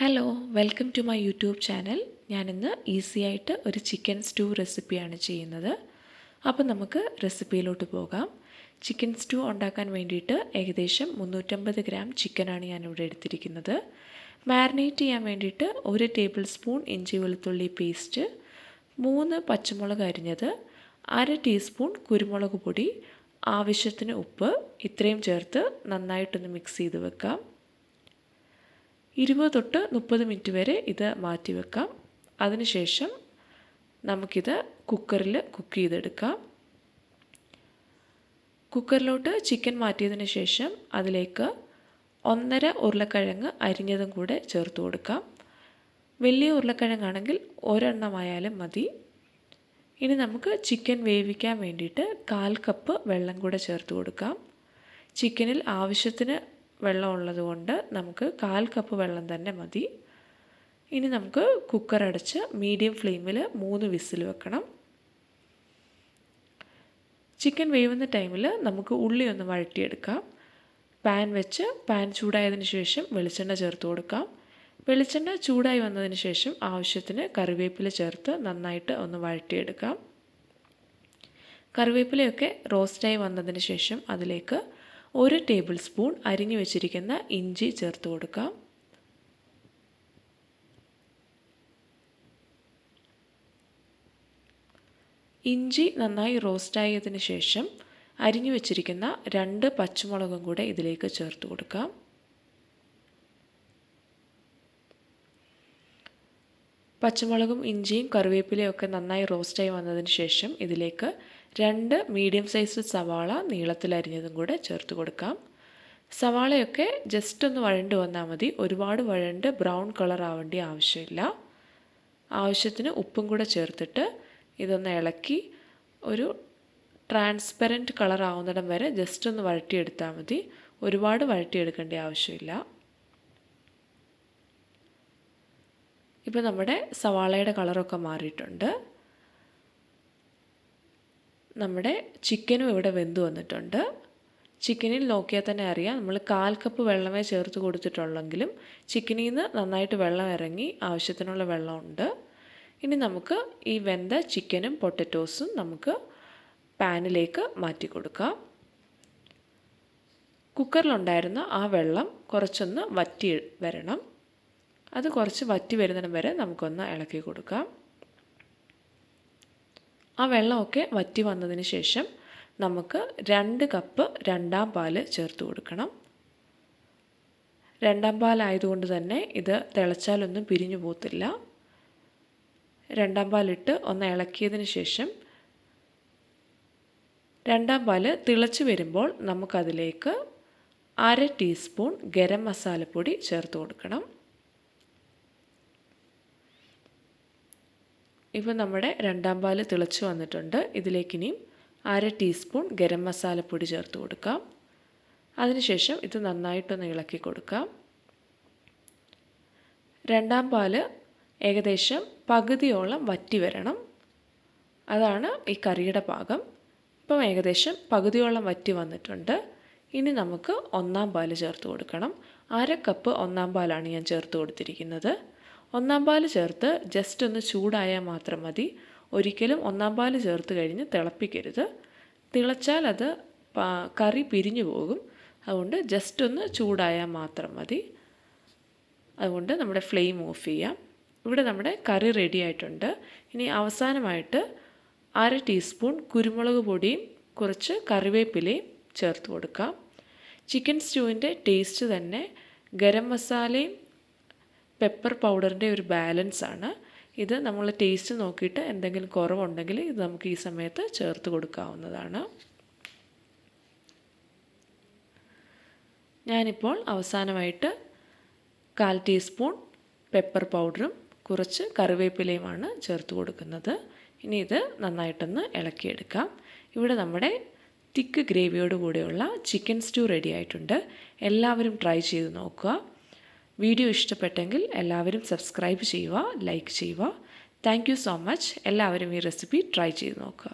Hello, welcome to my YouTube channel. ഞാനിന്ന് easy ആയിട്ട് ഒരു ചിക്കൻ സ്റ്റൂ റെസിപ്പിയാണ് ചെയ്യുന്നത്. അപ്പോൾ നമുക്ക് റെസിപ്പിയിലോട്ട് പോകാം. ചിക്കൻ സ്റ്റൂ ഉണ്ടാക്കാൻ വേണ്ടിയിട്ട് ഏകദേശം 350 ഗ്രാം ചിക്കനാണ് ഞാനിവിടെ എടുത്തിരിക്കുന്നത്. മാരിനേറ്റ് ചെയ്യാൻ വേണ്ടിയിട്ട് 1 ടേബിൾ സ്പൂൺ ഇഞ്ചി വെളുത്തുള്ളി പേസ്റ്റ്, 3 പച്ചമുളക് അരിഞ്ഞത്, 1/2 ടീസ്പൂൺ കുരുമുളക് പൊടി, ആവശ്യത്തിന് ഉപ്പ്, ഇത്രയും ചേർത്ത് നന്നായിട്ടൊന്ന് മിക്സ് ചെയ്ത് വെക്കാം. 20 തൊട്ട് 30 മിനിറ്റ് വരെ ഇത് മാറ്റി വെക്കാം. അതിനുശേഷം നമുക്കിത് കുക്കറിൽ കുക്ക് ചെയ്തെടുക്കാം. കുക്കറിലോട്ട് ചിക്കൻ മാറ്റിയതിന് ശേഷം അതിലേക്ക് 1.5 ഉരുളക്കിഴങ്ങ് അരിഞ്ഞതും കൂടെ ചേർത്ത് കൊടുക്കാം. വലിയ ഉരുളക്കിഴങ്ങാണെങ്കിൽ ഒരെണ്ണമായാലും മതി. ഇനി നമുക്ക് ചിക്കൻ വേവിക്കാൻ വേണ്ടിയിട്ട് 1/4 കപ്പ് വെള്ളം കൂടെ ചേർത്ത് കൊടുക്കാം. ചിക്കനിൽ ആവശ്യത്തിന് വെള്ളം ഉള്ളതുകൊണ്ട് നമുക്ക് 1/4 കപ്പ് വെള്ളം തന്നെ മതി. ഇനി നമുക്ക് കുക്കർ അടച്ച് മീഡിയം ഫ്ലെയിമിൽ 3 വിസിൽ വെക്കണം. ചിക്കൻ വേവുന്ന ടൈമിൽ നമുക്ക് ഉള്ളി ഒന്ന് വഴറ്റിയെടുക്കാം. പാൻ വെച്ച് പാൻ ചൂടായതിന് ശേഷം വെളിച്ചെണ്ണ ചേർത്ത് കൊടുക്കാം. വെളിച്ചെണ്ണ ചൂടായി വന്നതിന് ശേഷം ആവശ്യത്തിന് കറിവേപ്പില ചേർത്ത് നന്നായിട്ട് ഒന്ന് വഴറ്റിയെടുക്കാം. കറിവേപ്പിലയൊക്കെ റോസ്റ്റായി വന്നതിന് ശേഷം അതിലേക്ക് 1 ടേബിൾ സ്പൂൺ അരിഞ്ഞു വെച്ചിരിക്കുന്ന ഇഞ്ചി ചേർത്ത് കൊടുക്കാം. ഇഞ്ചി നന്നായി റോസ്റ്റായതിന് ശേഷം അരിഞ്ഞു വെച്ചിരിക്കുന്ന 2 പച്ചമുളകും കൂടെ ഇതിലേക്ക് ചേർത്ത് കൊടുക്കാം. പച്ചമുളകും ഇഞ്ചിയും കറിവേപ്പിലയും ഒക്കെ നന്നായി റോസ്റ്റായി വന്നതിന് ശേഷം ഇതിലേക്ക് 2 മീഡിയം സൈസ് സവാള നീളത്തിൽ അരിഞ്ഞതും കൂടെ ചേർത്ത് കൊടുക്കാം. സവാളയൊക്കെ ജസ്റ്റ് ഒന്ന് വഴണ്ട് വന്നാൽ മതി. ഒരുപാട് വഴണ്ട് ബ്രൗൺ കളർ ആവേണ്ട ആവശ്യമില്ല. ആവശ്യത്തിന് ഉപ്പും കൂടെ ചേർത്തിട്ട് ഇതൊന്ന് ഇളക്കി ഒരു ട്രാൻസ്പെറൻറ്റ് കളർ ആവുന്നിടം വരെ ജസ്റ്റ് ഒന്ന് വഴറ്റിയെടുത്താൽ മതി. ഒരുപാട് വഴറ്റിയെടുക്കേണ്ട ആവശ്യമില്ല. ഇപ്പോൾ നമ്മുടെ സവാളയുടെ കളറൊക്കെ മാറിയിട്ടുണ്ട്. നമ്മുടെ ചിക്കനും ഇവിടെ വെന്ത് വന്നിട്ടുണ്ട്. ചിക്കനിൽ നോക്കിയാൽ തന്നെ അറിയാം, നമ്മൾ 1/4 കപ്പ് വെള്ളമേ ചേർത്ത് കൊടുത്തിട്ടുള്ളെങ്കിലും ചിക്കനിൽ നിന്ന് നന്നായിട്ട് വെള്ളം ഇറങ്ങി ആവശ്യത്തിനുള്ള വെള്ളമുണ്ട്. ഇനി നമുക്ക് ഈ വെന്ത ചിക്കനും പൊട്ടറ്റോസും നമുക്ക് പാനിലേക്ക് മാറ്റി കൊടുക്കാം. കുക്കറിലുണ്ടായിരുന്ന ആ വെള്ളം കുറച്ചൊന്ന് വറ്റി വരണം. അത് കുറച്ച് വറ്റി വരുന്നിടം വരെ നമുക്കൊന്ന് ഇളക്കി കൊടുക്കാം. ആ വെള്ളമൊക്കെ വറ്റി വന്നതിന് ശേഷം നമുക്ക് 2 കപ്പ് രണ്ടാം പാല് ചേർത്ത് കൊടുക്കണം. രണ്ടാം പാലായതുകൊണ്ട് തന്നെ ഇത് തിളച്ചാലൊന്നും പിരിഞ്ഞു പോകത്തില്ല. രണ്ടാം പാലിട്ട് ഒന്ന് ഇളക്കിയതിന് ശേഷം രണ്ടാം പാല് തിളച്ച് വരുമ്പോൾ നമുക്കതിലേക്ക് 1/2 ടീസ്പൂൺ ഗരം മസാലപ്പൊടി ചേർത്ത് കൊടുക്കണം. ഇപ്പോൾ നമ്മുടെ രണ്ടാം പാല് തിളച്ച് വന്നിട്ടുണ്ട്. ഇതിലേക്കിനിയും 1/2 ടീസ്പൂൺ ഗരം മസാലപ്പൊടി ചേർത്ത് കൊടുക്കാം. അതിനുശേഷം ഇത് നന്നായിട്ടൊന്ന് ഇളക്കി കൊടുക്കാം. രണ്ടാം പാല് ഏകദേശം പകുതിയോളം വറ്റി വരണം. അതാണ് ഈ കറിയുടെ പാകം. ഇപ്പം ഏകദേശം പകുതിയോളം വറ്റി വന്നിട്ടുണ്ട്. ഇനി നമുക്ക് ഒന്നാം പാല് ചേർത്ത് കൊടുക്കണം. 1/2 കപ്പ് ഒന്നാം പാലാണ് ഞാൻ ചേർത്ത് കൊടുത്തിരിക്കുന്നത്. ഒന്നാം പാല് ചേർത്ത് ജസ്റ്റ് ഒന്ന് ചൂടായാൽ മാത്രം മതി. ഒരിക്കലും ഒന്നാം പാല് ചേർത്ത് കഴിഞ്ഞ് തിളപ്പിക്കരുത്. തിളച്ചാൽ അത് കറി പിരിഞ്ഞു പോകും. അതുകൊണ്ട് ജസ്റ്റ് ഒന്ന് ചൂടായാൽ മാത്രം മതി. അതുകൊണ്ട് നമ്മുടെ ഫ്ലെയിം ഓഫ് ചെയ്യാം. ഇവിടെ നമ്മുടെ കറി റെഡി ആയിട്ടുണ്ട്. ഇനി അവസാനമായിട്ട് 1/2 ടീസ്പൂൺ കുരുമുളക് പൊടിയും കുറച്ച് കറിവേപ്പിലയും ചേർത്ത് കൊടുക്കാം. ചിക്കൻ സ്റ്റൂവിൻ്റെ ടേസ്റ്റ് തന്നെ ഗരം മസാലയും പെപ്പർ പൗഡറിൻ്റെ ഒരു ബാലൻസ് ആണ്. ഇത് നമ്മൾ ടേസ്റ്റ് നോക്കിയിട്ട് എന്തെങ്കിലും കുറവുണ്ടെങ്കിൽ ഇത് നമുക്ക് ഈ സമയത്ത് ചേർത്ത് കൊടുക്കാവുന്നതാണ്. ഞാനിപ്പോൾ അവസാനമായിട്ട് 1/4 ടീസ്പൂൺ പെപ്പർ പൗഡറും കുറച്ച് കറിവേപ്പിലയുമാണ് ചേർത്ത് കൊടുക്കുന്നത്. ഇനി ഇത് നന്നായിട്ടൊന്ന് ഇളക്കിയെടുക്കാം. ഇവിടെ നമ്മുടെ തിക്ക് ഗ്രേവിയോട് കൂടെയുള്ള ചിക്കൻ സ്റ്റൂ റെഡി ആയിട്ടുണ്ട്. എല്ലാവരും ട്രൈ ചെയ്ത് നോക്കുക. വീഡിയോ ഇഷ്ടപ്പെട്ടെങ്കിൽ എല്ലാവരും സബ്സ്ക്രൈബ് ചെയ്യുക, ലൈക്ക് ചെയ്യുക. Thank you so much. എല്ലാവരും ഈ റെസിപ്പി ട്രൈ ചെയ്ത് നോക്കുക.